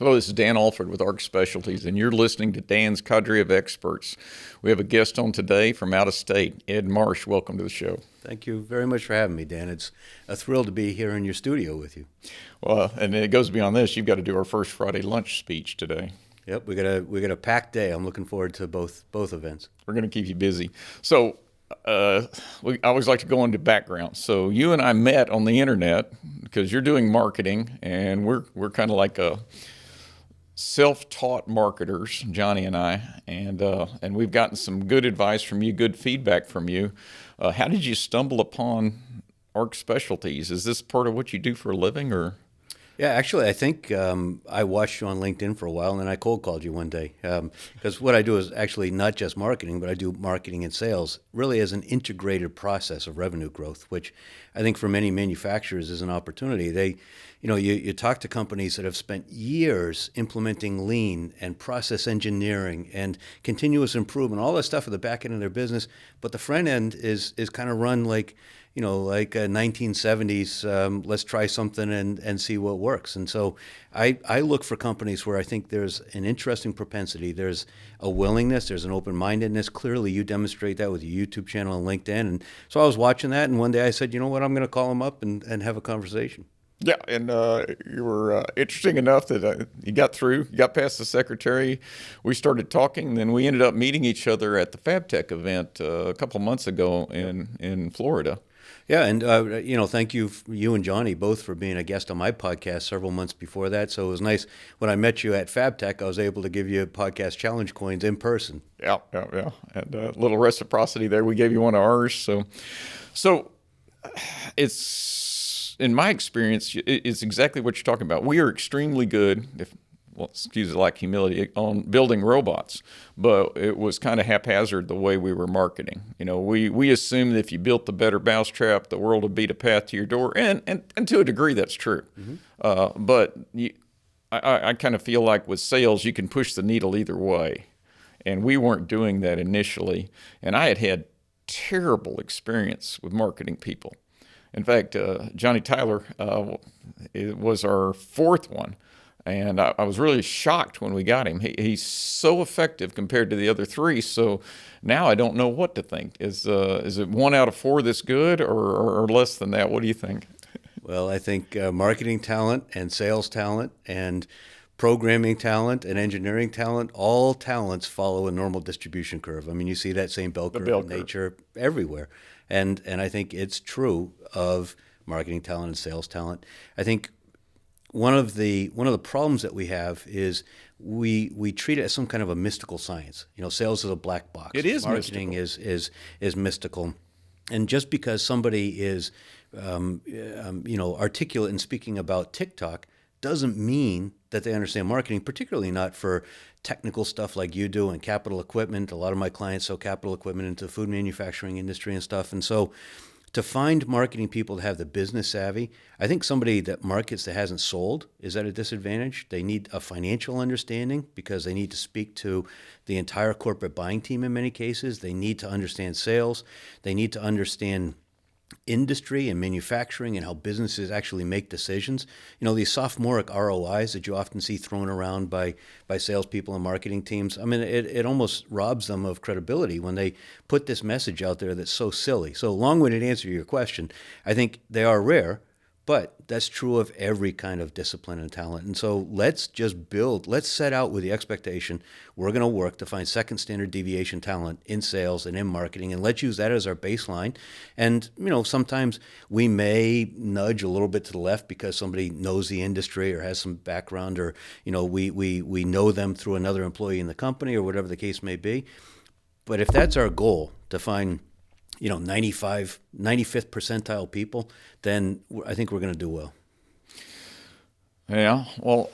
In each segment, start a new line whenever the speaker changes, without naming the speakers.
Hello, this is Dan Allford with ARC Specialties, and you're listening to Dan's Cadre of Experts. We have a guest on today from out of state, Ed Marsh. Welcome to the show.
Thank you very much for having me, Dan. It's a thrill to be here in your studio with you.
Well, and it goes beyond this. You've got to do our first Friday lunch speech today.
Yep, we got a packed day. I'm looking forward to both events.
We're going to keep you busy. So I always like to go into background. So you and I met on the internet because you're doing marketing, and we're kind of like a self-taught marketers, Johnny and I, and we've gotten some good advice from you, good feedback from you. How did you stumble upon ARC Specialties? Is this part of what you do for a living, or?
Yeah, actually, I think I watched you on LinkedIn for a while, and then I cold called you one day. Because what I do is actually not just marketing, but I do marketing and sales, really as an integrated process of revenue growth, which I think for many manufacturers is an opportunity. You talk to companies that have spent years implementing lean and process engineering and continuous improvement, all that stuff at the back end of their business, but the front end is kind of run like a 1970s, let's try something and see what works. And so I look for companies where I think there's an interesting propensity, there's a willingness, there's an open-mindedness. Clearly, you demonstrate that with your YouTube channel and LinkedIn. And so I was watching that, and one day I said, you know what, I'm going to call them up and have a conversation.
Yeah, and you were interesting enough that you got through, you got past the secretary. We started talking, and then we ended up meeting each other at the FabTech event a couple months ago in Florida.
Yeah, and thank you and Johnny both for being a guest on my podcast several months before that. So it was nice when I met you at FabTech. I was able to give you podcast challenge coins in person.
Yeah, and a little reciprocity there. We gave you one of ours. So it's, in my experience, it's exactly what you're talking about. We are extremely good, excuse the lack of humility, on building robots, but it was kind of haphazard the way we were marketing. We assumed that if you built the better mousetrap, the world would beat a path to your door, and to a degree that's true. Mm-hmm. But I kind of feel like with sales, you can push the needle either way, and we weren't doing that initially. And I had terrible experience with marketing people. In fact, Johnny Tyler was our fourth one. And I was really shocked when we got him. He's so effective compared to the other three. So now I don't know what to think. Is it 1 out of 4 that's good, or less than that? What do you think?
Well, I think marketing talent and sales talent and programming talent and engineering talent, all talents follow a normal distribution curve. I mean, you see that same bell curve in nature everywhere. And I think it's true of marketing talent and sales talent. I think one of the problems that we have is we treat it as some kind of a mystical science. Sales is a black box.
It is
marketing
mystical.
is mystical, and just because somebody is articulate in speaking about TikTok doesn't mean that they understand marketing, particularly not for technical stuff like you do and capital equipment. A lot of my clients sell capital equipment into the food manufacturing industry and stuff, and so to find marketing people to have the business savvy, I think somebody that markets that hasn't sold is at a disadvantage. They need a financial understanding because they need to speak to the entire corporate buying team in many cases. They need to understand sales. They need to understand industry and manufacturing and how businesses actually make decisions. These sophomoric ROIs that you often see thrown around by salespeople and marketing teams, I mean, it almost robs them of credibility when they put this message out there that's so silly. So long-winded answer to your question, I think they are rare, but that's true of every kind of discipline and talent. And so let's set out with the expectation we're going to work to find second standard deviation talent in sales and in marketing, and let's use that as our baseline. And, sometimes we may nudge a little bit to the left because somebody knows the industry or has some background, or, we know them through another employee in the company or whatever the case may be. But if that's our goal, to find 95th percentile people, then I think we're going to do well.
Yeah, well,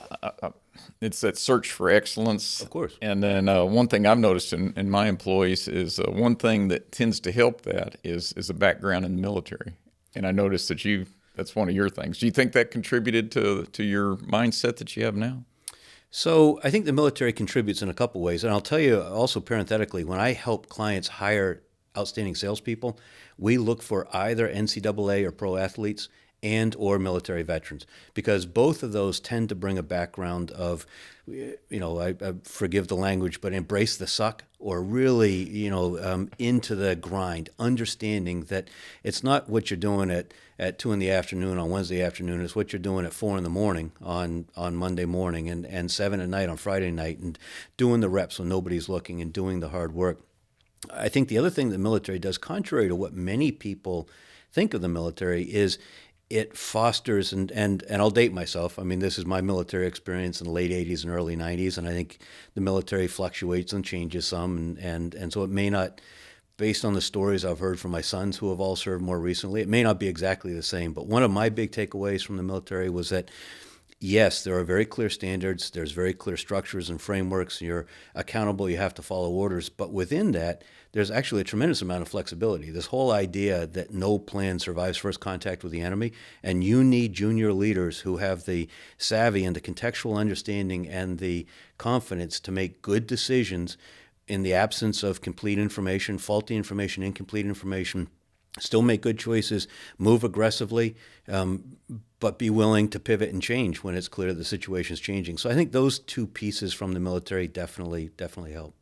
it's that search for excellence.
Of course.
And then one thing I've noticed in my employees is one thing that tends to help that is a background in the military. And I noticed that that's one of your things. Do you think that contributed to your mindset that you have now?
So I think the military contributes in a couple ways. And I'll tell you also parenthetically, when I help clients hire outstanding salespeople, we look for either NCAA or pro athletes and or military veterans, because both of those tend to bring a background of, I forgive the language, but embrace the suck, or really, into the grind, understanding that it's not what you're doing at 2 p.m. on Wednesday afternoon, it's what you're doing at 4 a.m. on Monday morning, and 7 p.m. on Friday night, and doing the reps when nobody's looking and doing the hard work. I think the other thing the military does, contrary to what many people think of the military, is it fosters, and I'll date myself. I mean, this is my military experience in the late 80s and early 90s, and I think the military fluctuates and changes some, and so it may not, based on the stories I've heard from my sons who have all served more recently, it may not be exactly the same. But one of my big takeaways from the military was that, yes, there are very clear standards, there's very clear structures and frameworks, you're accountable, you have to follow orders, but within that, there's actually a tremendous amount of flexibility. This whole idea that no plan survives first contact with the enemy, and you need junior leaders who have the savvy and the contextual understanding and the confidence to make good decisions in the absence of complete information, faulty information, incomplete information, still make good choices, move aggressively, but be willing to pivot and change when it's clear the situation is changing. So I think those two pieces from the military definitely help.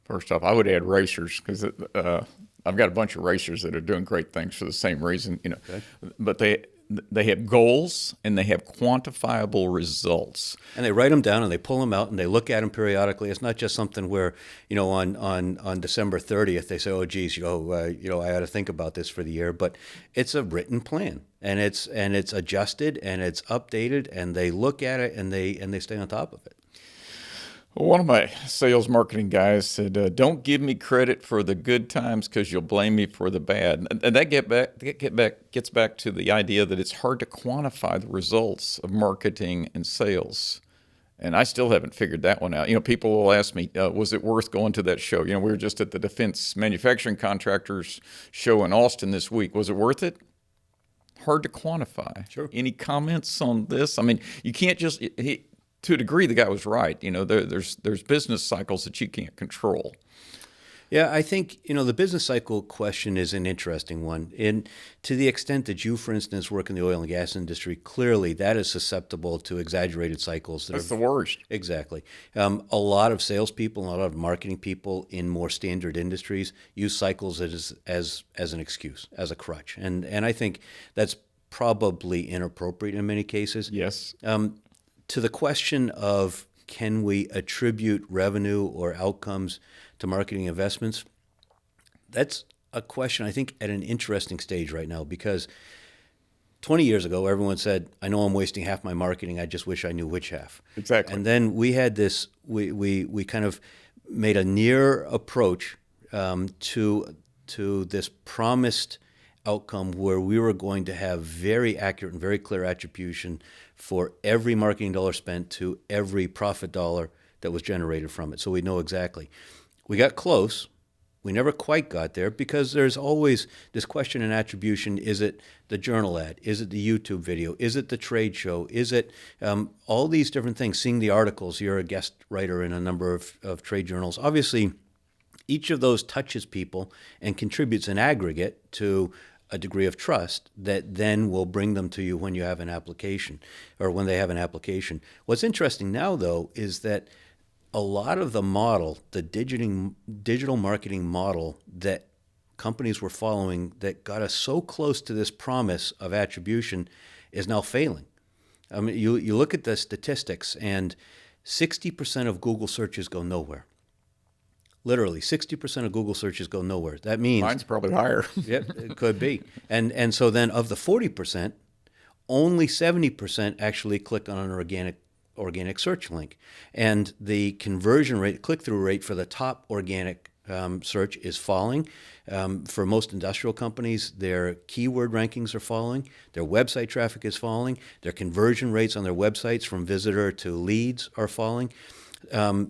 First off, I would add racers, because I've got a bunch of racers that are doing great things for the same reason,
Okay.
But they have goals and they have quantifiable results.
And they write them down and they pull them out and they look at them periodically. It's not just something where, on December 30th, they say, oh, geez, I ought to think about this for the year. But it's a written plan, and it's adjusted and it's updated, and they look at it and they stay on top of it.
Well, one of my sales marketing guys said, "Don't give me credit for the good times, because you'll blame me for the bad." And that gets back to the idea that it's hard to quantify the results of marketing and sales. And I still haven't figured that one out. People will ask me, "Was it worth going to that show?" We were just at the Defense Manufacturing Contractors show in Austin this week. Was it worth it? Hard to quantify.
Sure.
Any comments on this? I mean, you can't just. To a degree, the guy was right. There's business cycles that you can't control.
Yeah, I think, the business cycle question is an interesting one. And to the extent that you, for instance, work in the oil and gas industry, clearly that is susceptible to exaggerated cycles.
That's the worst.
Exactly. A lot of salespeople and a lot of marketing people in more standard industries use cycles as an excuse, as a crutch. And I think that's probably inappropriate in many cases.
Yes.
To the question of, can we attribute revenue or outcomes to marketing investments, that's a question, I think, at an interesting stage right now, because 20 years ago, everyone said, I know I'm wasting half my marketing, I just wish I knew which half.
Exactly.
And then we had this, we kind of made a near approach to this promised outcome where we were going to have very accurate and very clear attribution for every marketing dollar spent to every profit dollar that was generated from it. So we know exactly. We got close. We never quite got there, because there's always this question in attribution. Is it the journal ad? Is it the YouTube video? Is it the trade show? Is it all these different things? Seeing the articles. You're a guest writer in a number of trade journals. Obviously, each of those touches people and contributes in aggregate to a degree of trust that then will bring them to you when you have an application, or when they have an application. What's interesting now, though, is that a lot of the model, the digital marketing model that companies were following that got us so close to this promise of attribution, is now failing. I mean, you look at the statistics, and 60% of Google searches go nowhere. Literally, 60% of Google searches go nowhere. That means
Mine's probably higher.
Yeah, it could be. And so then of the 40%, only 70% actually click on an organic search link. And the conversion rate, click-through rate for the top organic search is falling. For most industrial companies, their keyword rankings are falling. Their website traffic is falling. Their conversion rates on their websites from visitor to leads are falling.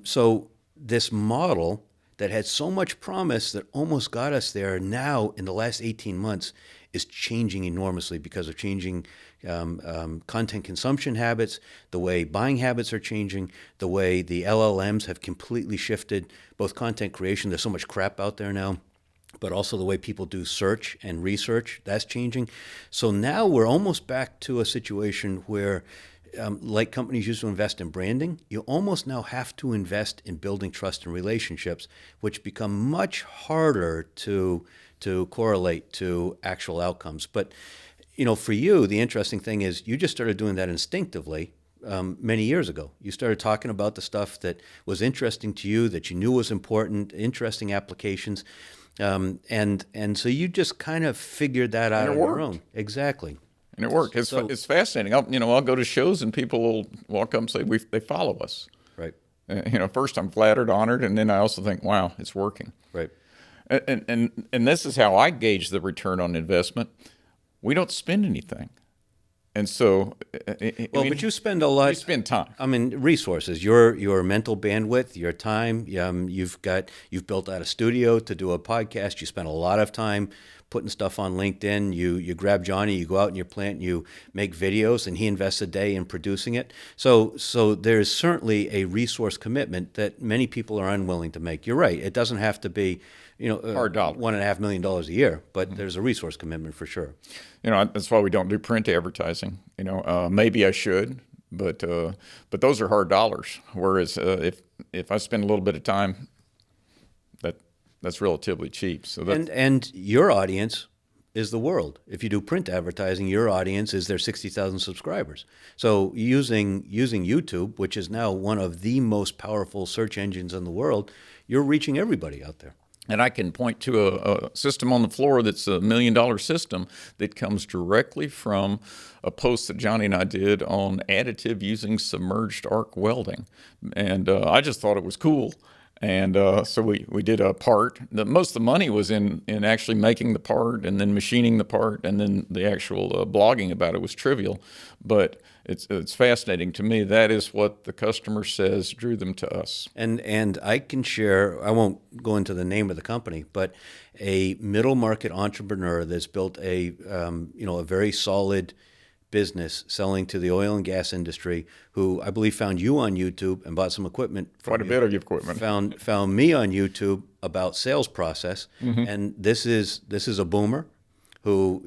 So this model that had so much promise that almost got us there now in the last 18 months is changing enormously because of changing content consumption habits, the way buying habits are changing, the way the LLMs have completely shifted both content creation. There's so much crap out there now. but also the way people do search and research, that's changing. So now we're almost back to a situation where, like companies used to invest in branding, you almost now have to invest in building trust and relationships, which become much harder to correlate to actual outcomes. But for you, the interesting thing is you just started doing that instinctively many years ago. You started talking about the stuff that was interesting to you, that you knew was important, interesting applications. And so you just kind of figured that out on your own. Exactly.
And it worked. It's fascinating. I'll go to shows and people will walk up and say, they follow us.
Right.
First I'm flattered, honored, and then I also think, wow, it's working.
Right.
And this is how I gauge the return on investment. We don't spend anything. And so,
but you spend a lot.
You spend time.
I mean, resources, your mental bandwidth, your time. You've built out a studio to do a podcast. You spend a lot of time putting stuff on LinkedIn. You grab Johnny, you go out in your plant, you make videos, and he invests a day in producing it. So there's certainly a resource commitment that many people are unwilling to make. You're right. It doesn't have to be,
hard dollar.
$1.5 million a year, but there's a resource commitment for sure.
That's why we don't do print advertising. Maybe I should, but those are hard dollars. Whereas if I spend a little bit of time, that's relatively cheap. So
and your audience is the world. If you do print advertising, your audience is their 60,000 subscribers. So using YouTube, which is now one of the most powerful search engines in the world, you're reaching everybody out there.
And I can point to a system on the floor that's $1 million system that comes directly from a post that Johnny and I did on additive using submerged arc welding. And I just thought it was cool. And so we did a part. Most of the money was in actually making the part and then machining the part, and then the actual blogging about it was trivial. But it's fascinating to me. That is what the customer says drew them to us.
And I can share, I won't go into the name of the company, but a middle market entrepreneur that's built a very solid business selling to the oil and gas industry, who I believe found you on YouTube and bought some equipment from
Quite a bit of equipment.
Found me on YouTube about sales process. Mm-hmm. And this is a boomer who,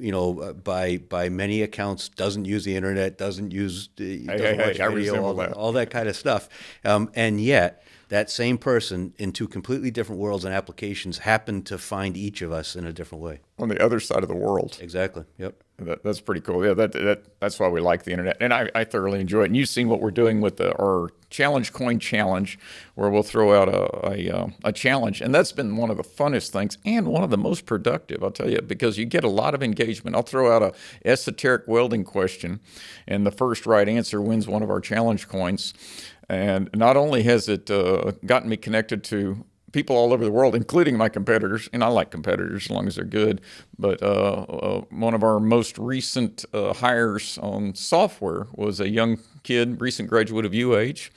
by many accounts doesn't use the internet, doesn't watch video, all that kind of stuff. And yet that same person in two completely different worlds and applications happened to find each of us in a different way.
On the other side of the world.
Exactly. Yep.
That's pretty cool. Yeah, that's why we like the internet, and I thoroughly enjoy it. And you've seen what we're doing with our Challenge Coin Challenge, where we'll throw out a challenge, and that's been one of the funnest things and one of the most productive, I'll tell you, because you get a lot of engagement. I'll throw out a esoteric welding question, and the first right answer wins one of our challenge coins. And not only has it gotten me connected to people all over the world, including my competitors, and I like competitors as long as they're good, but one of our most recent hires on software was a young kid, recent graduate of UH,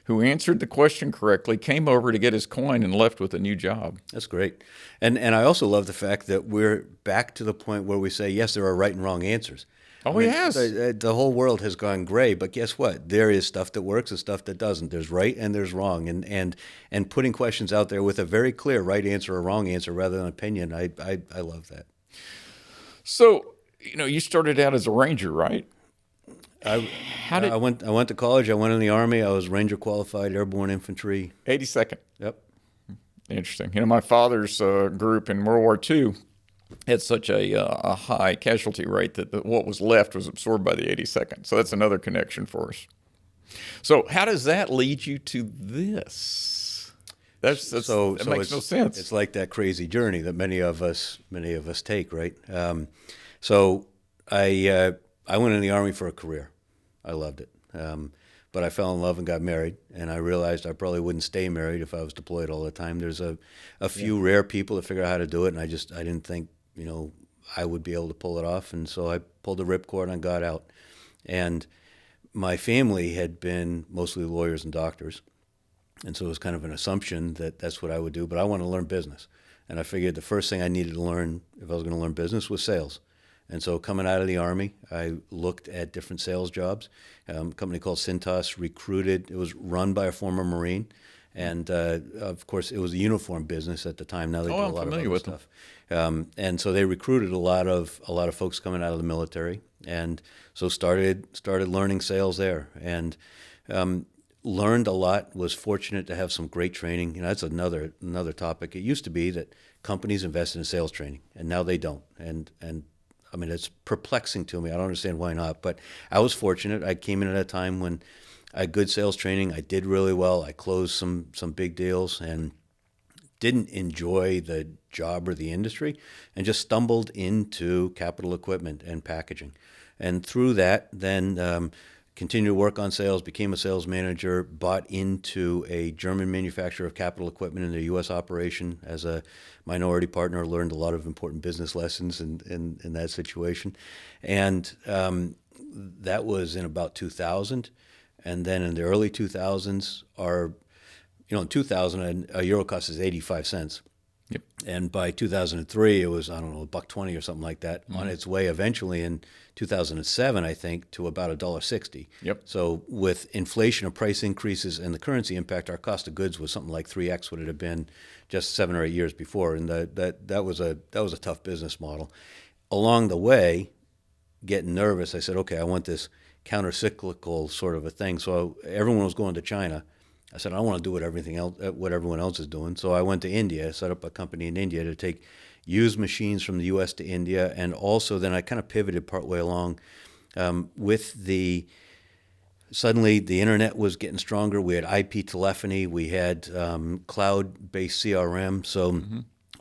who answered the question correctly, came over to get his coin, and left with a new job.
That's great. And I also love the fact that we're back to the point where we say, yes, there are right and wrong answers.
Oh, yes.
The whole world has gone gray, but guess what? There is stuff that works and stuff that doesn't. There's right and there's wrong, and putting questions out there with a very clear right answer or wrong answer rather than opinion. I love that.
So, you started out as a Ranger, right?
I went to college. I went in the Army. I was Ranger qualified, airborne infantry.
82nd.
Yep.
Interesting. My father's group in World War II had such a high casualty rate that what was left was absorbed by the 82nd. So that's another connection for us. So how does that lead you to this? That makes no sense.
It's like that crazy journey that many of us take, right? So I went in the Army for a career. I loved it. But I fell in love and got married, and I realized I probably wouldn't stay married if I was deployed all the time. There's a few rare people that figure out how to do it, and I didn't think, I would be able to pull it off. And so I pulled the ripcord and got out. And my family had been mostly lawyers and doctors, and so it was kind of an assumption that that's what I would do, but I wanted to learn business. And I figured the first thing I needed to learn if I was going to learn business was sales. And so coming out of the Army, I looked at different sales jobs. A company called Cintas recruited. It was run by a former Marine, And of course, it was a uniform business at the time. Now they do a
I'm
lot of
familiar
other
with
stuff. And so they recruited a lot of folks coming out of the military, and so started learning sales there, and learned a lot. Was fortunate to have some great training. That's another topic. It used to be that companies invested in sales training, and now they don't. And I mean, it's perplexing to me. I don't understand why not. But I was fortunate. I came in at a time when I had good sales training. I did really well. I closed some big deals and didn't enjoy the job or the industry, and just stumbled into capital equipment and packaging. And through that, then continued to work on sales, became a sales manager, bought into a German manufacturer of capital equipment in their U.S. operation as a minority partner, learned a lot of important business lessons in that situation. And that was in about 2000. And then in the early 2000s, in 2000, a euro cost is 85 cents.
Yep.
And by 2003, it was, I don't know, $1.20 or something like that, on its way eventually in 2007, I think, to about $1.60.
Yep.
So with inflation of price increases and the currency impact, our cost of goods was something like 3x what it had been just 7 or 8 years before. And that was a tough business model. Along the way, getting nervous, I said, okay, I want this counter-cyclical sort of a thing. So everyone was going to China. I said, I don't want to do what everyone else is doing. So I went to India, set up a company in India to take used machines from the U.S. to India. And also then I kind of pivoted partway along suddenly the internet was getting stronger. We had IP telephony. We had cloud-based CRM. So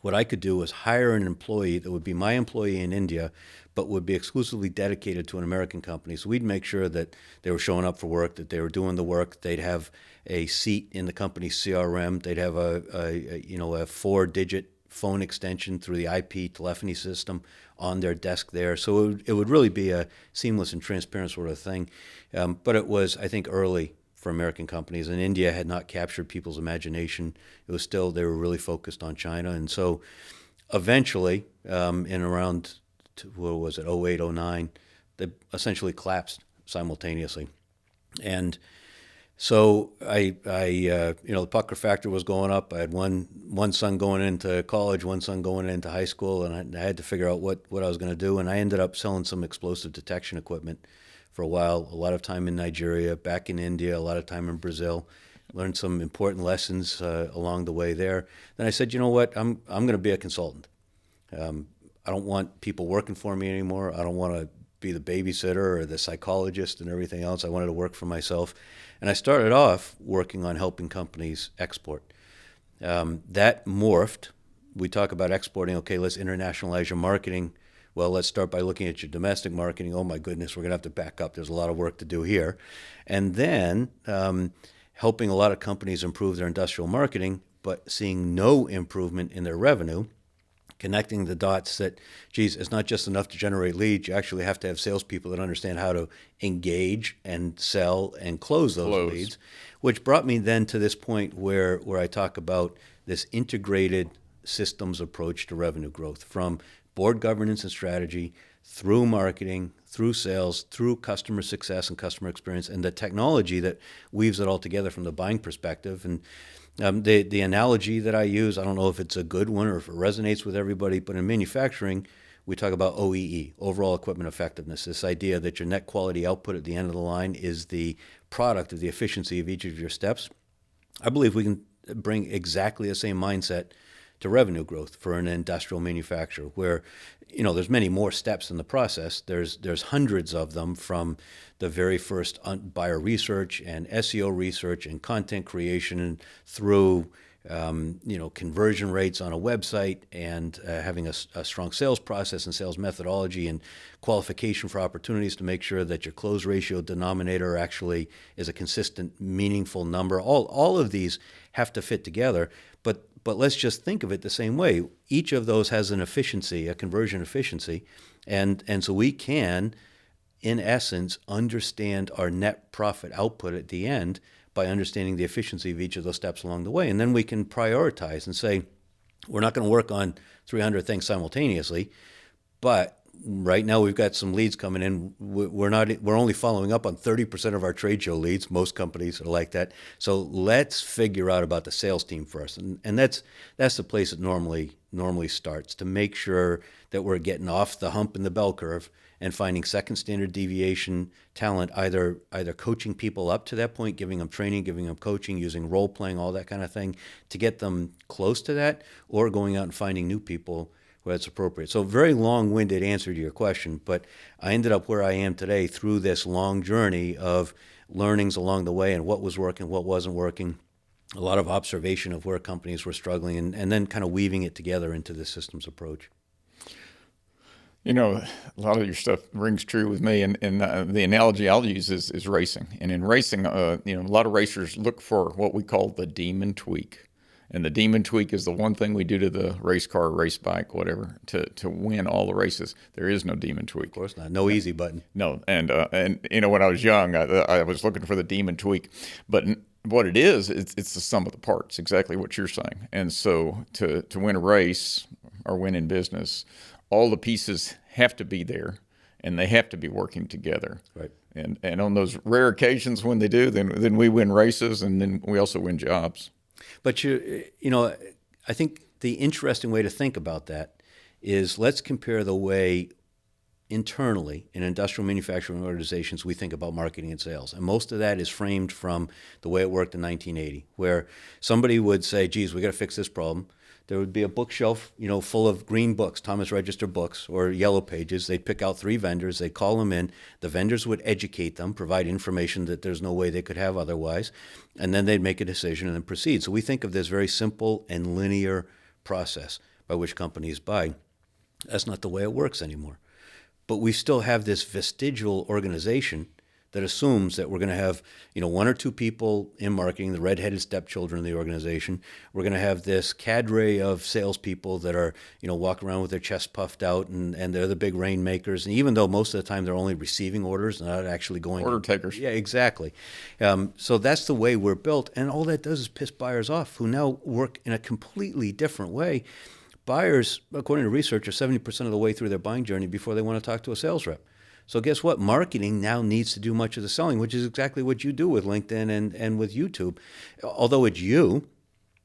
what I could do was hire an employee that would be my employee in India, but would be exclusively dedicated to an American company. So we'd make sure that they were showing up for work, that they were doing the work. They'd have a seat in the company's CRM. They'd have a 4-digit phone extension through the IP telephony system on their desk there. So it would really be a seamless and transparent sort of thing. But it was, I think, early for American companies, and India had not captured people's imagination. It was still, they were really focused on China. And so eventually, in around, what was it, 08, 09, they essentially collapsed simultaneously. And so the pucker factor was going up. I had one son going into college, one son going into high school, and I had to figure out what I was going to do. And I ended up selling some explosive detection equipment for a while, a lot of time in Nigeria, back in India, a lot of time in Brazil. Learned some important lessons along the way there. Then I said, you know what, I'm going to be a consultant. I don't want people working for me anymore. I don't want to be the babysitter or the psychologist and everything else. I wanted to work for myself. And I started off working on helping companies export. That morphed. We talk about exporting. Okay, let's internationalize your marketing. Well, let's start by looking at your domestic marketing. Oh, my goodness, we're going to have to back up. There's a lot of work to do here. And then helping a lot of companies improve their industrial marketing, but seeing no improvement in their revenue, connecting the dots that, geez, it's not just enough to generate leads. You actually have to have salespeople that understand how to engage and sell and close those leads, which brought me then to this point where I talk about this integrated systems approach to revenue growth, from board governance and strategy, through marketing, through sales, through customer success and customer experience, and the technology that weaves it all together from the buying perspective. And the analogy that I use, I don't know if it's a good one or if it resonates with everybody, but in manufacturing, we talk about OEE, overall equipment effectiveness, this idea that your net quality output at the end of the line is the product of the efficiency of each of your steps. I believe we can bring exactly the same mindset to revenue growth for an industrial manufacturer, where there's many more steps in the process. There's hundreds of them, from the very first buyer research and SEO research and content creation, and through conversion rates on a website, and having a strong sales process and sales methodology, and qualification for opportunities to make sure that your close ratio denominator actually is a consistent, meaningful number. All of these have to fit together, but let's just think of it the same way. Each of those has an efficiency, a conversion efficiency, and so we can, in essence, understand our net profit output at the end by understanding the efficiency of each of those steps along the way. And then we can prioritize and say, we're not going to work on 300 things simultaneously, but right now we've got some leads coming in. We're only following up on 30% of our trade show leads. Most companies are like that. So let's figure out about the sales team first. And that's the place it normally starts, to make sure that we're getting off the hump in the bell curve and finding second standard deviation talent, either coaching people up to that point, giving them training, giving them coaching, using role playing, all that kind of thing to get them close to that, or going out and finding new people where it's appropriate. So very long-winded answer to your question, but I ended up where I am today through this long journey of learnings along the way and what was working, what wasn't working, a lot of observation of where companies were struggling, and then kind of weaving it together into the systems approach.
You know, a lot of your stuff rings true with me, and the analogy I'll use is racing. And in racing, a lot of racers look for what we call the demon tweak. And the demon tweak is the one thing we do to the race car, race bike, whatever, to win all the races. There is no demon tweak.
Of course not. No easy button.
No, and when I was young, I was looking for the demon tweak, but what it is, it's the sum of the parts. Exactly what you're saying. And so to win a race or win in business, all the pieces have to be there, and they have to be working together.
Right.
And on those rare occasions when they do, then we win races, and then we also win jobs.
But I think the interesting way to think about that is, let's compare the way internally in industrial manufacturing organizations we think about marketing and sales. And most of that is framed from the way it worked in 1980, where somebody would say, geez, we got to fix this problem. There would be a bookshelf, full of green books, Thomas Register books or yellow pages. They'd pick out 3 vendors. They'd call them in. The vendors would educate them, provide information that there's no way they could have otherwise. And then they'd make a decision and then proceed. So we think of this very simple and linear process by which companies buy. That's not the way it works anymore. But we still have this vestigial organization that assumes that we're going to have, 1 or 2 people in marketing, the redheaded stepchildren of the organization. We're going to have this cadre of salespeople that are, walk around with their chest puffed out, and they're the big rainmakers. And even though most of the time they're only receiving orders, not actually going
order takers.
Yeah, exactly. So that's the way we're built, and all that does is piss buyers off, who now work in a completely different way. Buyers, according to research, are 70% of the way through their buying journey before they want to talk to a sales rep. So guess what? Marketing now needs to do much of the selling, which is exactly what you do with LinkedIn and with YouTube. Although it's you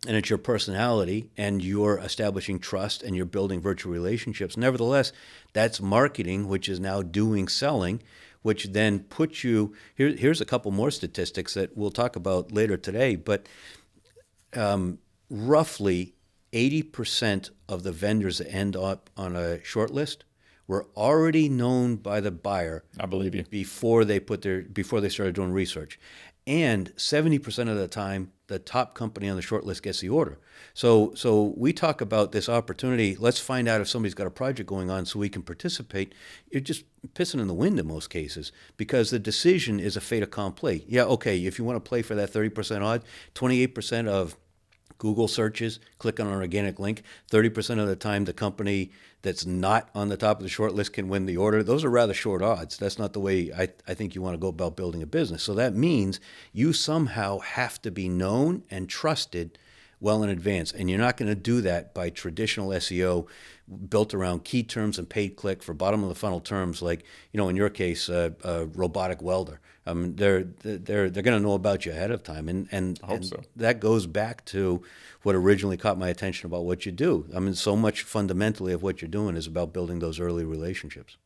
and it's your personality and you're establishing trust and you're building virtual relationships, nevertheless, that's marketing, which is now doing selling, which then puts you – here's a couple more statistics that we'll talk about later today, but roughly 80% of the vendors that end up on a short list were already known by the buyer.
I believe you.
Before they started doing research. And 70% of the time, the top company on the short list gets the order. So we talk about this opportunity. Let's find out if somebody's got a project going on so we can participate. You're just pissing in the wind in most cases, because the decision is a fait accompli. Yeah, okay, if you want to play for that 30% odd, 28% of Google searches, click on an organic link. 30% of the time, the company that's not on the top of the short list can win the order. Those are rather short odds. That's not the way I think you want to go about building a business. So that means you somehow have to be known and trusted well in advance. And you're not going to do that by traditional SEO built around key terms and paid click for bottom of the funnel terms, like, in your case, a robotic welder. They're going to know about you ahead of time, and
so.
That goes back to what originally caught my attention about what you do. So much fundamentally of what you're doing is about building those early relationships.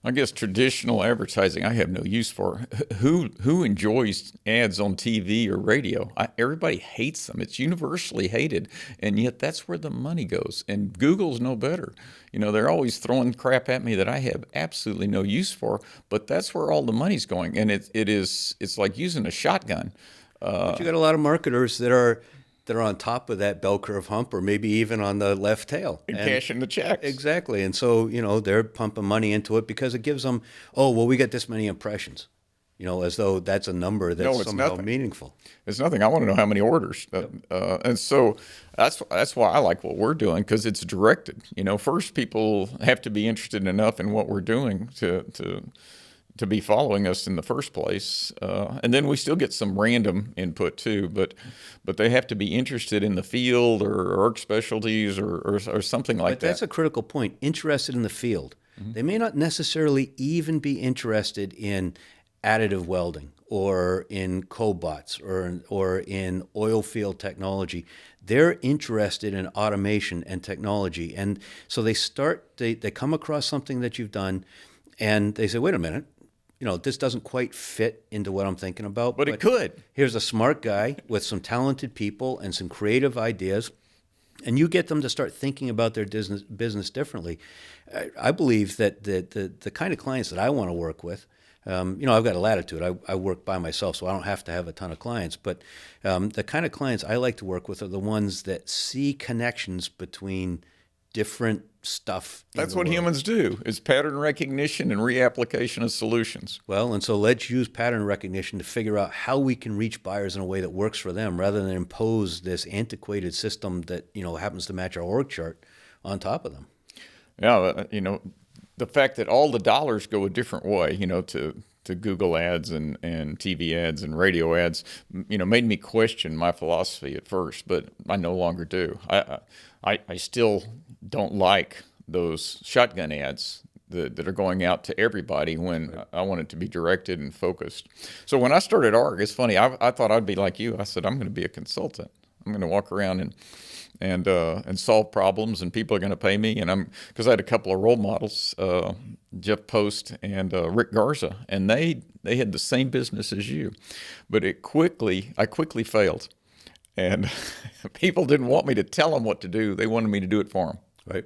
I guess traditional advertising I have no use for. Who enjoys ads on TV or radio? Everybody hates them. It's universally hated, and yet that's where the money goes. And Google's no better. They're always throwing crap at me that I have absolutely no use for, but that's where all the money's going. And it's like using a shotgun.
But you got a lot of marketers that are on top of that bell curve hump, or maybe even on the left tail.
And cashing the checks.
Exactly. And so, they're pumping money into it because it gives them, we got this many impressions, as though that's a number that's somehow meaningful.
It's nothing. I want to know how many orders. And so that's why I like what we're doing, because it's directed. First, people have to be interested enough in what we're doing to be following us in the first place. And then we still get some random input too, but they have to be interested in the field or work specialties or something like that.
That's a critical point. Interested in the field. They may not necessarily even be interested in additive welding or in cobots or in oil field technology. They're interested in automation and technology. And so they come across something that you've done and they say, wait a minute, this doesn't quite fit into what I'm thinking about.
But it could.
Here's a smart guy with some talented people and some creative ideas. And you get them to start thinking about their business differently. I believe that the kind of clients that I want to work with, I've got a latitude. I work by myself, so I don't have to have a ton of clients. But the kind of clients I like to work with are the ones that see connections between different stuff.
That's what humans do, is pattern recognition and reapplication of solutions.
Well, and so let's use pattern recognition to figure out how we can reach buyers in a way that works for them rather than impose this antiquated system that, happens to match our org chart on top of them.
Yeah, the fact that all the dollars go a different way, to Google ads and TV ads and radio ads, made me question my philosophy at first, but I no longer do. I still don't like those shotgun ads that are going out to everybody when I want it to be directed and focused. So when I started ARG, it's funny, I thought I'd be like you. I said, I'm going to be a consultant. I'm going to walk around and solve problems, and people are going to pay me. And because I had a couple of role models, Jeff Post and Rick Garza, and they had the same business as you, but I quickly failed, and people didn't want me to tell them what to do. They wanted me to do it for them.
Right.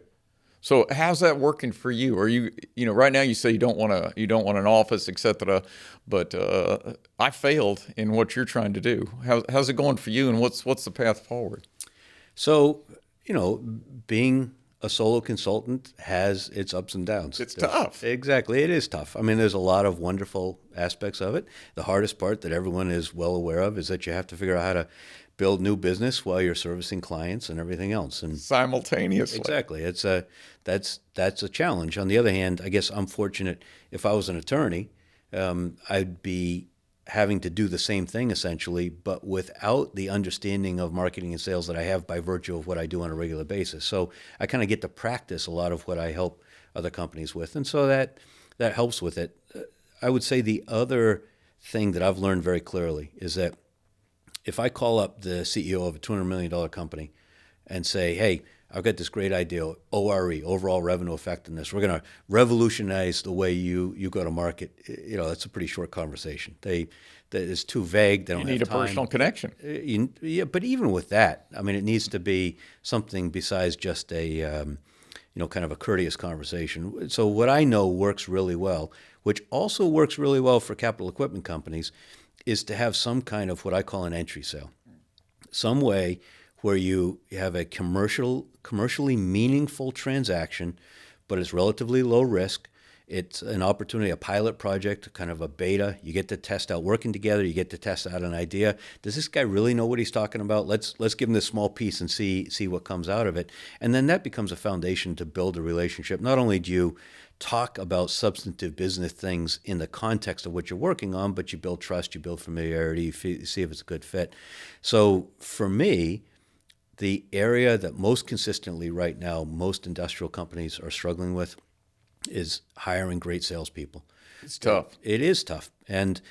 So how's that working for you? Are you right now you say you don't want an office, etc. But I failed in what you're trying to do. How's it going for you, and what's the path forward?
So, being a solo consultant has its ups and downs.
It's tough.
Exactly. It is tough. I mean, there's a lot of wonderful aspects of it. The hardest part that everyone is well aware of is that you have to figure out how to build new business while you're servicing clients and everything else. And
simultaneously.
Exactly. That's a challenge. On the other hand, I guess I'm fortunate. If I was an attorney, I'd be having to do the same thing essentially, but without the understanding of marketing and sales that I have by virtue of what I do on a regular basis. So I kind of get to practice a lot of what I help other companies with, and so that helps with it. I would say the other thing that I've learned very clearly is that if I call up the CEO of a $200 million company and say, hey, I've got this great idea, ORE, overall revenue effectiveness. We're going to revolutionize the way you go to market. That's a pretty short conversation. It's too vague. They don't have time.
You need a personal connection.
Yeah, but even with that, I mean, it needs to be something besides just a, kind of a courteous conversation. So what I know works really well, which also works really well for capital equipment companies, is to have some kind of what I call an entry sale, some way where you have a commercially meaningful transaction, but it's relatively low risk. It's an opportunity, a pilot project, kind of a beta. You get to test out working together. You get to test out an idea. Does this guy really know what he's talking about? Let's give him this small piece and see what comes out of it. And then that becomes a foundation to build a relationship. Not only do you talk about substantive business things in the context of what you're working on, but you build trust, you build familiarity, you see if it's a good fit. So for me, the area that most consistently right now most industrial companies are struggling with is hiring great salespeople.
It's tough.
It is tough, and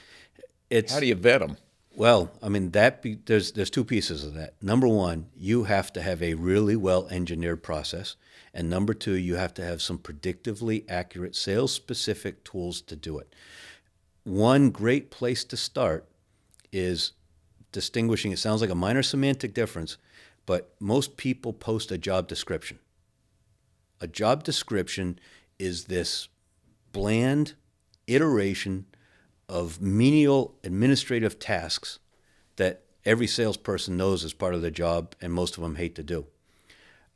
it's.
How do you vet them?
Well, I mean there's two pieces of that. Number one, you have to have a really well engineered process, and number two, you have to have some predictively accurate sales specific tools to do it. One great place to start is distinguishing. It sounds like a minor semantic difference, but most people post a job description. A job description is this bland iteration of menial administrative tasks that every salesperson knows is part of their job and most of them hate to do.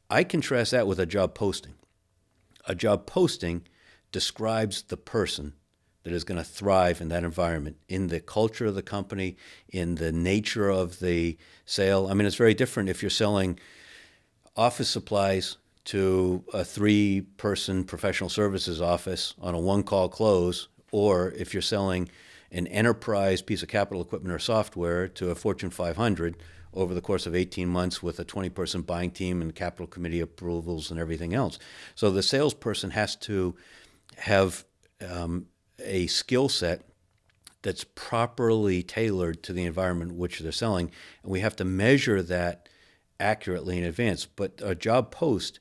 I contrast that with a job posting. A job posting describes the person that is going to thrive in that environment, in the culture of the company, in the nature of the sale. I mean, it's very different if you're selling office supplies to a 3-person professional services office on a one-call close, or if you're selling an enterprise piece of capital equipment or software to a Fortune 500 over the course of 18 months with a 20-person buying team and capital committee approvals and everything else. So the salesperson has to have a skill set that's properly tailored to the environment in which they're selling, and we have to measure that accurately in advance. But a job post,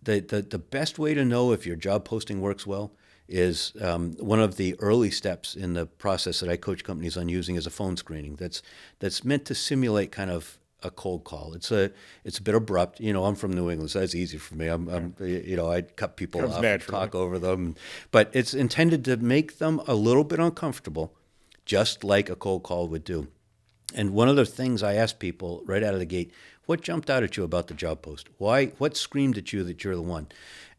the best way to know if your job posting works well is one of the early steps in the process that I coach companies on using is a phone screening. That's meant to simulate kind of a cold call. It's a bit abrupt. I'm from New England, so that's easy for me. I cut people off, and talk over them, but it's intended to make them a little bit uncomfortable, just like a cold call would do. And one of the things I ask people right out of the gate, what jumped out at you about the job post? Why? What screamed at you that you're the one?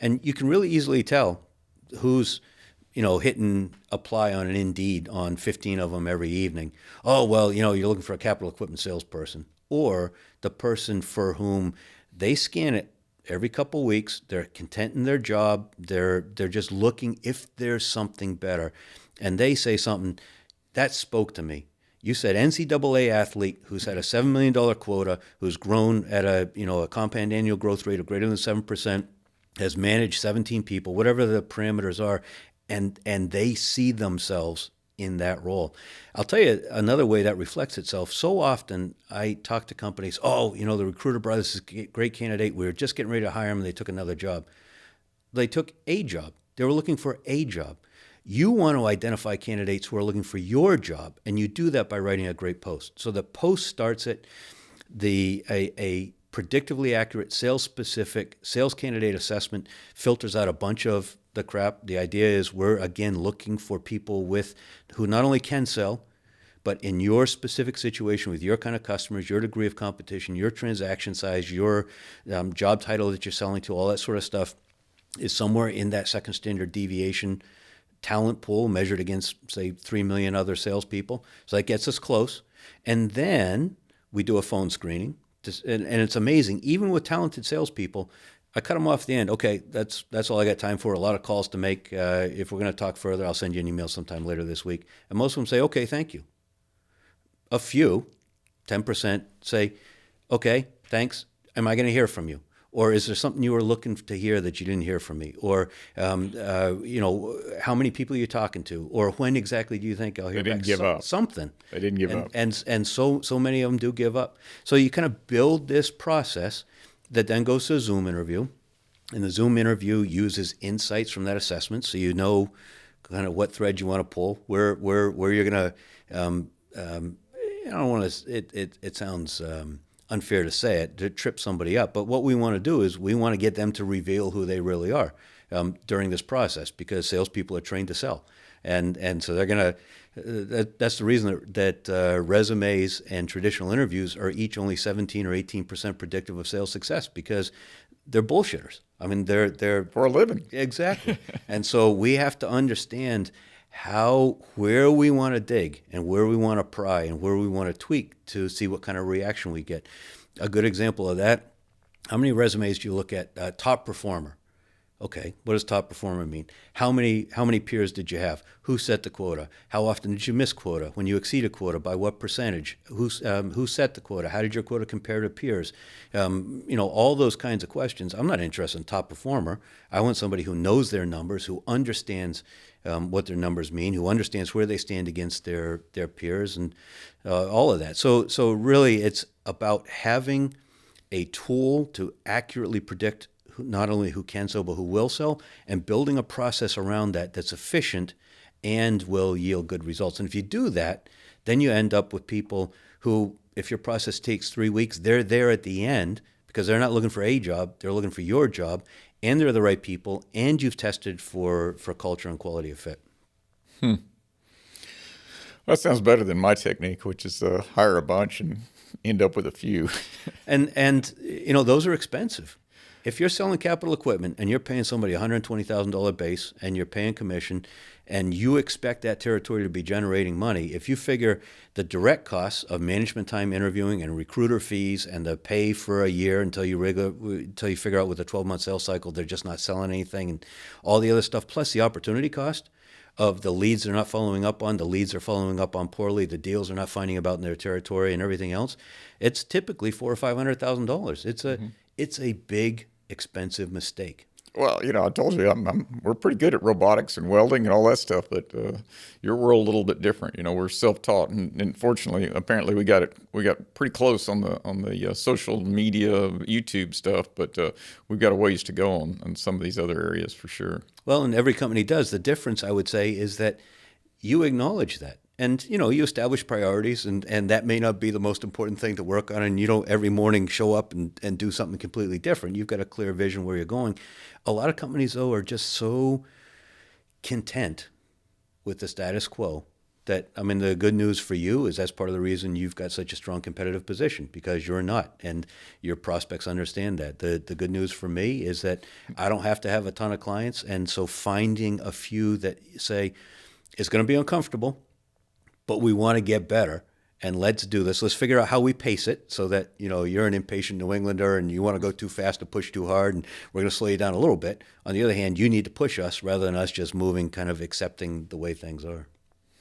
And you can really easily tell who's hitting apply on an Indeed on 15 of them every evening. Oh, well, you're looking for a capital equipment salesperson. Or the person for whom they scan it every couple of weeks, they're content in their job, they're just looking if there's something better. And they say something, that spoke to me. You said NCAA athlete who's had a $7 million quota, who's grown at a compound annual growth rate of greater than 7%, has managed 17 people, whatever the parameters are, and they see themselves in that role. I'll tell you another way that reflects itself. So often I talk to companies, the recruiter brought this great candidate. We were just getting ready to hire him and they took another job. They took a job. They were looking for a job. You want to identify candidates who are looking for your job, and you do that by writing a great post. So the post starts at a predictively accurate, sales-specific sales candidate assessment, filters out a bunch of the crap. The idea is we're, again, looking for people who not only can sell, but in your specific situation with your kind of customers, your degree of competition, your transaction size, your job title that you're selling to, all that sort of stuff is somewhere in that second standard deviation talent pool measured against, say, 3 million other salespeople. So that gets us close. And then we do a phone screening. And it's amazing. Even with talented salespeople, I cut them off at the end. Okay, that's all I got time for. A lot of calls to make. If we're going to talk further, I'll send you an email sometime later this week. And most of them say, okay, thank you. A few, 10%, say, okay, thanks. Am I going to hear from you? Or is there something you were looking to hear that you didn't hear from me? Or, how many people are you talking to? Or when exactly do you think I'll hear back?
They didn't give up.
Something.
They didn't give up.
And so many of them do give up. So you kind of build this process that then goes to a Zoom interview. And the Zoom interview uses insights from that assessment, so you know kind of what thread you want to pull, where you're going to. I don't want to. It sounds unfair to say it, to trip somebody up. But what we want to do is we want to get them to reveal who they really are during this process, because salespeople are trained to sell. And so they're going to, that's the reason that resumes and traditional interviews are each only 17 or 18% predictive of sales success, because they're bullshitters. I mean, they're
for a living.
Exactly. And so we have to understand where we want to dig and where we want to pry and where we want to tweak to see what kind of reaction we get. A good example of that, how many resumes do you look at? Top performer. Okay, what does top performer mean? How many peers did you have? Who set the quota? How often did you miss quota? When you exceed a quota, by what percentage? Who set the quota? How did your quota compare to peers? All those kinds of questions. I'm not interested in top performer. I want somebody who knows their numbers, who understands what their numbers mean, who understands where they stand against their peers, and all of that. So really, it's about having a tool to accurately predict not only who can sell, but who will sell, and building a process around that that's efficient and will yield good results. And if you do that, then you end up with people who, if your process takes 3 weeks, they're there at the end because they're not looking for a job, they're looking for your job, and they're the right people, and you've tested for culture and quality of fit.
That sounds better than my technique, which is hire a bunch and end up with a few.
and those are expensive. If you're selling capital equipment and you're paying somebody $120,000 base and you're paying commission and you expect that territory to be generating money, if you figure the direct costs of management time interviewing and recruiter fees and the pay for a year until you figure out with a 12-month sales cycle they're just not selling anything and all the other stuff, plus the opportunity cost of the leads they're not following up on, the leads they're following up on poorly, the deals they're not finding about in their territory and everything else, it's typically $400,000 or $500,000. It's a big, expensive mistake.
Well, I told you we're pretty good at robotics and welding and all that stuff, but your world a little bit different. We're self-taught, and fortunately, apparently, we got pretty close on the social media, YouTube stuff, but we've got a ways to go on some of these other areas for sure.
Well, and every company does. The difference, I would say, is that you acknowledge that. And, you establish priorities, and that may not be the most important thing to work on. And you don't every morning show up and do something completely different. You've got a clear vision where you're going. A lot of companies, though, are just so content with the status quo that, I mean, the good news for you is that's part of the reason you've got such a strong competitive position, because you're not, and your prospects understand that. The good news for me is that I don't have to have a ton of clients, and so finding a few that say, it's going to be uncomfortable, but we want to get better, and let's do this. Let's figure out how we pace it so that, you're an impatient New Englander and you want to go too fast to push too hard, and we're going to slow you down a little bit. On the other hand, you need to push us rather than us just moving, kind of accepting the way things are.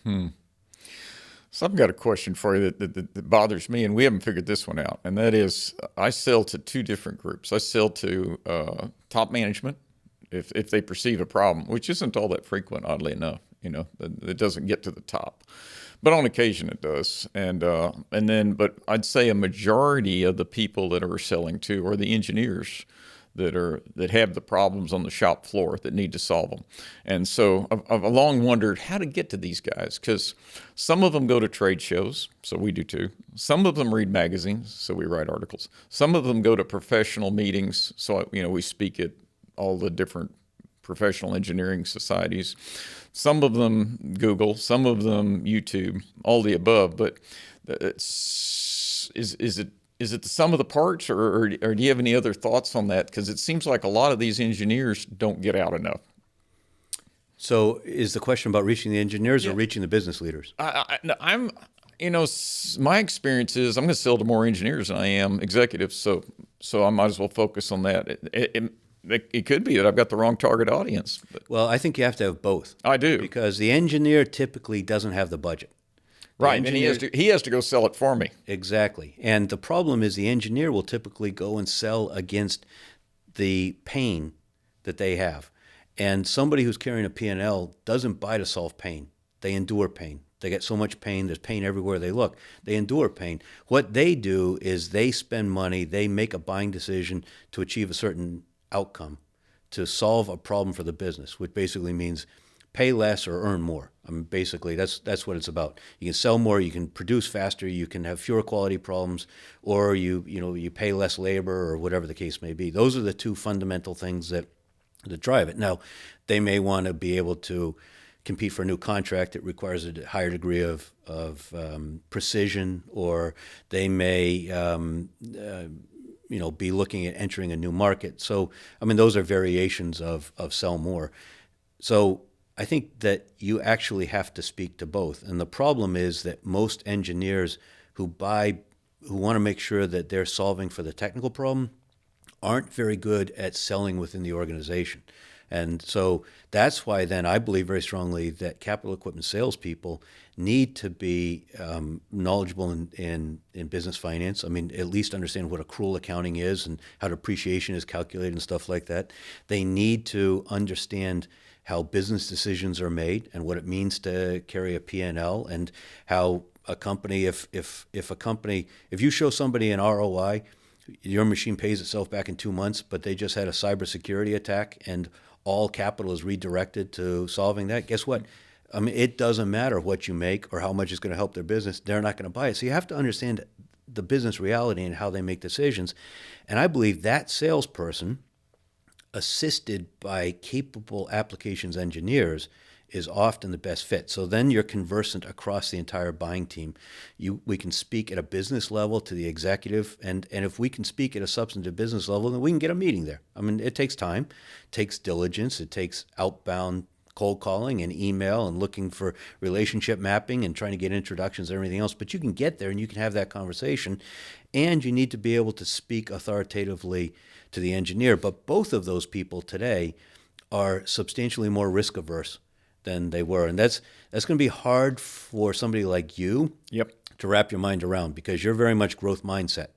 So I've got a question for you that bothers me, and we haven't figured this one out, and that is I sell to two different groups. I sell to top management if they perceive a problem, which isn't all that frequent, oddly enough. It doesn't get to the top, but on occasion it does. But I'd say a majority of the people that are selling to are the engineers that have the problems on the shop floor that need to solve them. And so I've long wondered how to get to these guys, because some of them go to trade shows, so we do too. Some of them read magazines, so we write articles. Some of them go to professional meetings, so we speak at all the different professional engineering societies. Some of them Google, some of them YouTube, all the above. But is it the sum of the parts, or do you have any other thoughts on that? Because it seems like a lot of these engineers don't get out enough.
So is the question about reaching the engineers or reaching the business leaders?
My experience is I'm going to sell to more engineers than I am executives, so I might as well focus on that. It could be that I've got the wrong target audience.
Well, I think you have to have both.
I do.
Because the engineer typically doesn't have the budget.
Right, and he has to go sell it for me.
Exactly. And the problem is the engineer will typically go and sell against the pain that they have. And somebody who's carrying a P&L doesn't buy to solve pain. They endure pain. They get so much pain. There's pain everywhere they look. They endure pain. What they do is they spend money. They make a buying decision to achieve a certain outcome, to solve a problem for the business, which basically means pay less or earn more. I mean, basically, that's what it's about. You can sell more, you can produce faster, you can have fewer quality problems, or you pay less labor, or whatever the case may be. Those are the two fundamental things that drive it. Now, they may want to be able to compete for a new contract that requires a higher degree of precision, or they may be looking at entering a new market. So, I mean, those are variations of sell more. So I think that you actually have to speak to both. And the problem is that most engineers who want to make sure that they're solving for the technical problem aren't very good at selling within the organization. And so that's why then I believe very strongly that capital equipment salespeople need to be knowledgeable in business finance. I mean, at least understand what accrual accounting is and how depreciation is calculated and stuff like that. They need to understand how business decisions are made and what it means to carry a P&L, and how a company, if you show somebody an ROI, your machine pays itself back in 2 months, but they just had a cybersecurity attack and all capital is redirected to solving that, guess what? I mean, it doesn't matter what you make or how much it's going to help their business. They're not going to buy it. So you have to understand the business reality and how they make decisions. And I believe that salesperson, assisted by capable applications engineers, is often the best fit. So then you're conversant across the entire buying team. We can speak at a business level to the executive, and if we can speak at a substantive business level, then we can get a meeting there. I mean, it takes time, it takes diligence, it takes outbound cold calling and email and looking for relationship mapping and trying to get introductions and everything else, but you can get there and you can have that conversation, and you need to be able to speak authoritatively to the engineer. But both of those people today are substantially more risk averse than they were. And that's going to be hard for somebody like you
Yep.
to wrap your mind around, because you're very much growth mindset.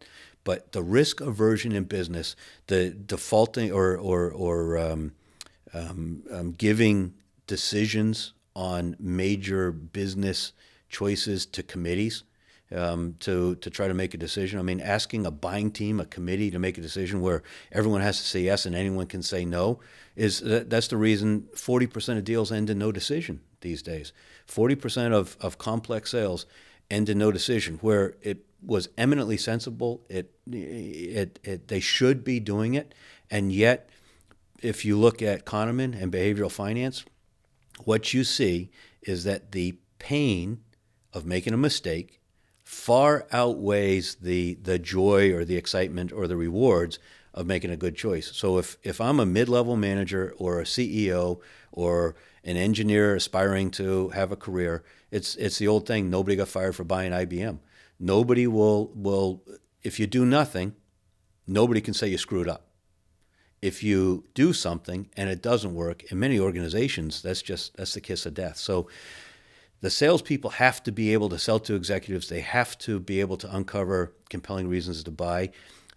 But the risk aversion in business, the defaulting or giving decisions on major business choices to committees to try to make a decision. I mean, asking a buying team, a committee to make a decision where everyone has to say yes and anyone can say no that's the reason 40% of deals end in no decision these days. 40% of complex sales end in no decision, where it was eminently sensible. They should be doing it, and yet, if you look at Kahneman and behavioral finance, what you see is that the pain of making a mistake far outweighs the joy or the excitement or the rewards of making a good choice. So if I'm a mid-level manager or a CEO or an engineer aspiring to have a career, it's the old thing, nobody got fired for buying IBM. Nobody will if you do nothing, nobody can say you screwed up. If you do something and it doesn't work, in many organizations, that's the kiss of death. So the salespeople have to be able to sell to executives. They have to be able to uncover compelling reasons to buy.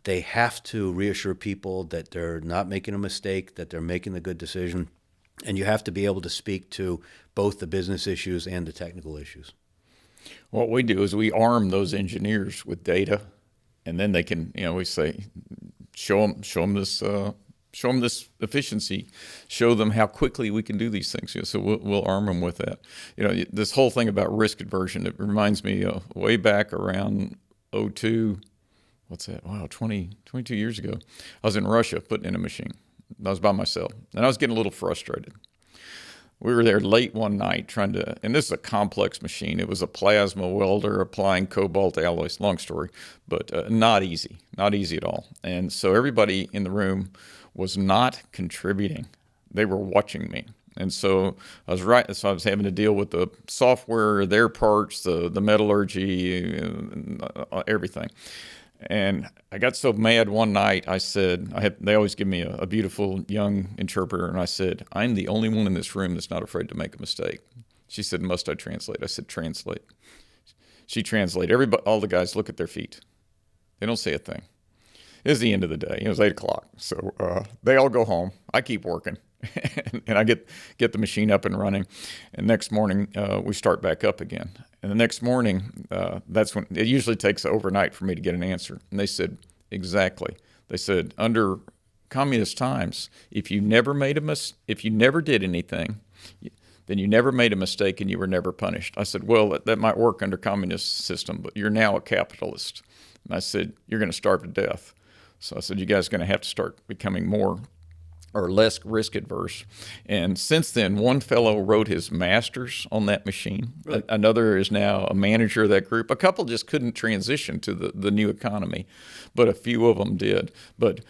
They have to reassure people that they're not making a mistake, that they're making the good decision. And you have to be able to speak to both the business issues and the technical issues.
What we do is we arm those engineers with data, and then they can, we say, show them this efficiency, show them how quickly we can do these things. So we'll arm them with that. This whole thing about risk aversion, it reminds me way back around 2002. What's that? Wow, 22 years ago. I was in Russia putting in a machine. I was by myself, and I was getting a little frustrated. We were there late one night and this is a complex machine. It was a plasma welder applying cobalt alloys, long story, but not easy at all. And so everybody in the room was not contributing. They were watching me. And so I was having to deal with the software, their parts, the metallurgy, everything. And I got so mad one night, I said, they always give me a beautiful young interpreter, and I said, I'm the only one in this room that's not afraid to make a mistake. She said, must I translate? I said, translate. She translated. Everybody, all the guys look at their feet. They don't say a thing. It was the end of the day. It was 8 o'clock. So they all go home. I keep working. And I get the machine up and running. And next morning, we start back up again. And the next morning, that's when it usually takes overnight for me to get an answer. And they said, exactly. They said, under communist times, if you never did anything, then you never made a mistake and you were never punished. I said, well, that might work under communist system, but you're now a capitalist. And I said, you're going to starve to death. So I said, you guys are going to have to start becoming more or less risk adverse. And since then, one fellow wrote his master's on that machine. Really? Another is now a manager of that group. A couple just couldn't transition to the new economy, but a few of them did. But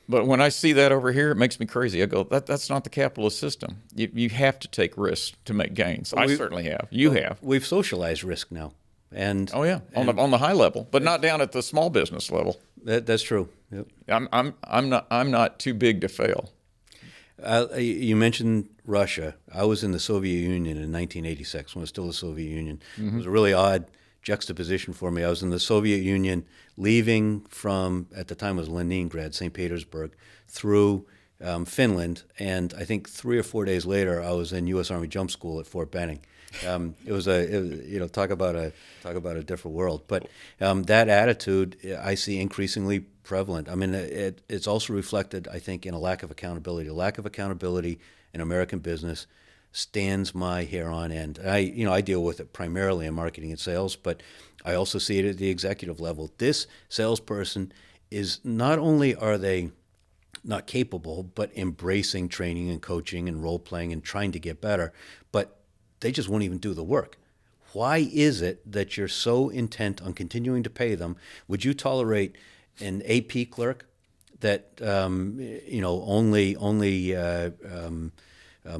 when I see that over here, it makes me crazy. I go, that's not the capitalist system. You have to take risks to make gains. I certainly have. You have.
We've socialized risk now. And
on the high level, but not down at the small business level.
That's true. Yep.
I'm not too big to fail.
You mentioned Russia. I was in the Soviet Union in 1986 when it was still the Soviet Union. Mm-hmm. It was a really odd juxtaposition for me. I was in the Soviet Union, leaving from, at the time it was Leningrad, St. Petersburg, through Finland, and I think 3 or 4 days later, I was in U.S. Army Jump School at Fort Benning. It was talk about a different world. But that attitude I see increasingly prevalent. I mean, it's also reflected, I think, in a lack of accountability. A lack of accountability in American business stands my hair on end. I deal with it primarily in marketing and sales, but I also see it at the executive level. This salesperson is, not only are they not capable, but embracing training and coaching and role playing and trying to get better, but they just won't even do the work. Why is it that you're so intent on continuing to pay them? Would you tolerate an AP clerk that only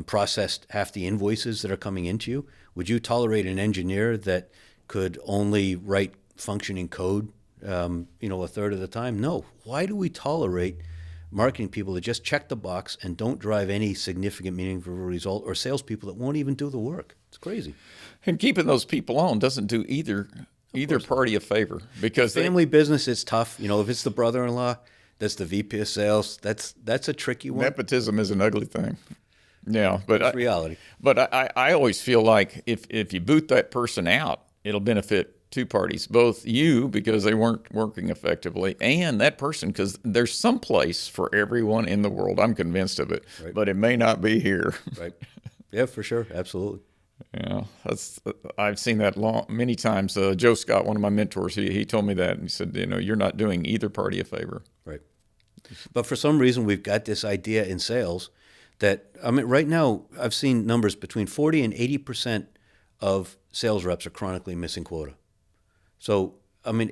processed half the invoices that are coming into you? Would you tolerate an engineer that could only write functioning code, a third of the time? No. Why do we tolerate marketing people that just check the box and don't drive any significant meaningful result, or salespeople that won't even do the work? It's crazy.
And keeping those people on doesn't do either either party a favor, because
Family business is tough. You know, if it's the brother-in-law, that's the VP of sales. That's a tricky one.
nepotism is an ugly thing. Yeah, but
It's reality.
But I always feel like if you boot that person out, it'll benefit two parties, both you because they weren't working effectively, and that person because there's some place for everyone in the world. I'm convinced of it,
Right.
but it may not be here.
Right. Yeah, for sure. Absolutely.
Yeah, I've seen that many times. Joe Scott, one of my mentors, he told me that, and he said, you're not doing either party a favor.
Right. But for some reason, we've got this idea in sales that, I mean, right now, I've seen numbers between 40 and 80% of sales reps are chronically missing quota. So, I mean,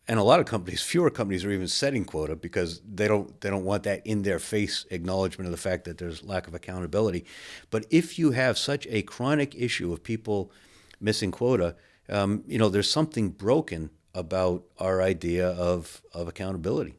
and a lot of companies, fewer companies are even setting quota because they don't want that in their face acknowledgement of the fact that there's lack of accountability. But if you have such a chronic issue of people missing quota, there's something broken about our idea of accountability.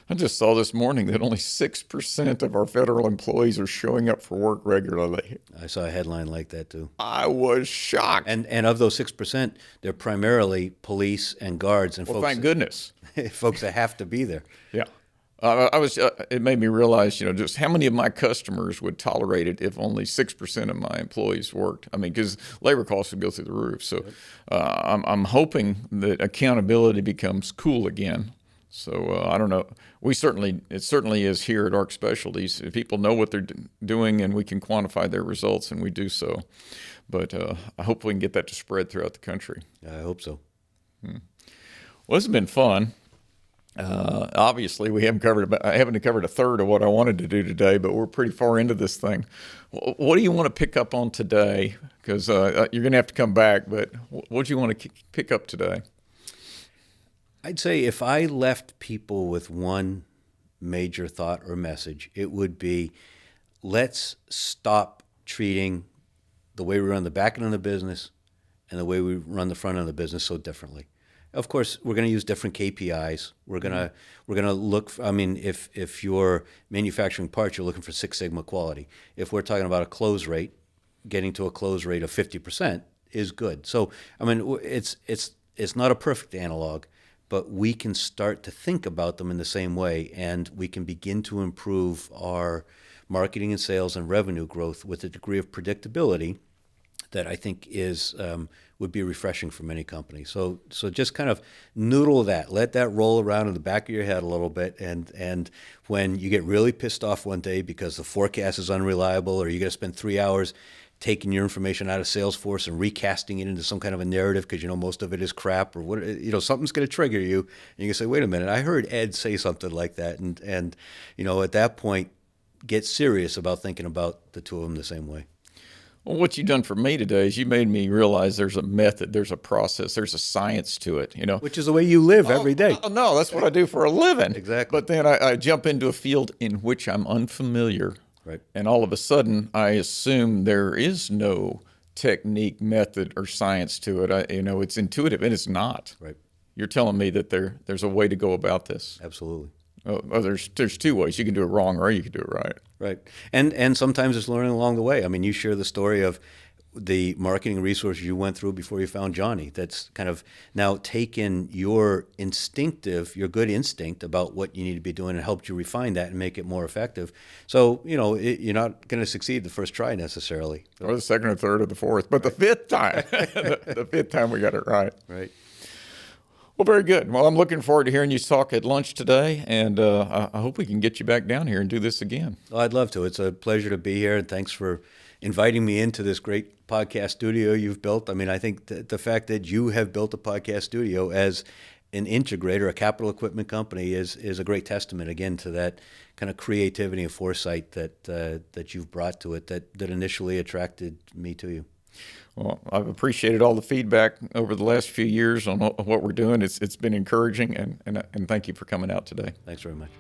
I just saw this morning that only 6% of our federal employees are showing up for work regularly.
I saw a headline like that too.
I was shocked.
And of those 6%, they're primarily police and guards and
Well,
folks.
thank goodness.
Folks that have to be there.
Yeah. It made me realize, just how many of my customers would tolerate it if only 6% of my employees worked. I mean, because labor costs would go through the roof. So I'm hoping that accountability becomes cool again. So I don't know. It certainly is here at ARC Specialties. If people know what they're doing and we can quantify their results, and we do so. But I hope we can get that to spread throughout the country.
I hope so.
Well, this has been fun. Obviously, I haven't covered a third of what I wanted to do today, but we're pretty far into this thing. What do you want to pick up on today? Because you're going to have to come back, but what do you want to pick up today?
I'd say if I left people with one major thought or message, it would be, let's stop treating the way we run the back end of the business and the way we run the front end of the business so differently. Of course, we're going to use different KPIs. We're going to look. If you're manufacturing parts, you're looking for Six Sigma quality. If we're talking about a close rate, getting to a close rate of 50% is good. So, it's not a perfect analog, but we can start to think about them in the same way, and we can begin to improve our marketing and sales and revenue growth with a degree of predictability that I think would be refreshing for many companies. So just kind of noodle that, let that roll around in the back of your head a little bit, and when you get really pissed off one day because the forecast is unreliable, or you got to spend 3 hours taking your information out of Salesforce and recasting it into some kind of a narrative because most of it is crap, or what, something's going to trigger you, and you can say, wait a minute, I heard Ed say something like that, and at that point, get serious about thinking about the two of them the same way.
Well, what you've done for me today is you made me realize there's a method, there's a process, there's a science to it,
Which is the way you live every day.
No, that's what I do for a living.
Exactly.
But then I jump into a field in which I'm unfamiliar.
Right.
And all of a sudden, I assume there is no technique, method, or science to it. It's intuitive, and it's not.
Right.
You're telling me that there's a way to go about this.
Absolutely.
Oh, there's two ways. You can do it wrong, or you can do it right.
Right. And sometimes it's learning along the way. I mean, you share the story of the marketing resources you went through before you found Johnny. That's kind of now taken your good instinct about what you need to be doing and helped you refine that and make it more effective. So, you're not going to succeed the first try necessarily.
Or the second or third or the fourth, but the fifth time, the fifth time we got it right.
Right.
Well, very good. Well, I'm looking forward to hearing you talk at lunch today, and I hope we can get you back down here and do this again.
Well, I'd love to. It's a pleasure to be here, and thanks for inviting me into this great podcast studio you've built. I mean, I think the fact that you have built a podcast studio as an integrator, a capital equipment company, is a great testament, again, to that kind of creativity and foresight that you've brought to it that initially attracted me to you.
Well, I've appreciated all the feedback over the last few years on what we're doing. It's been encouraging, and thank you for coming out today.
Thanks very much.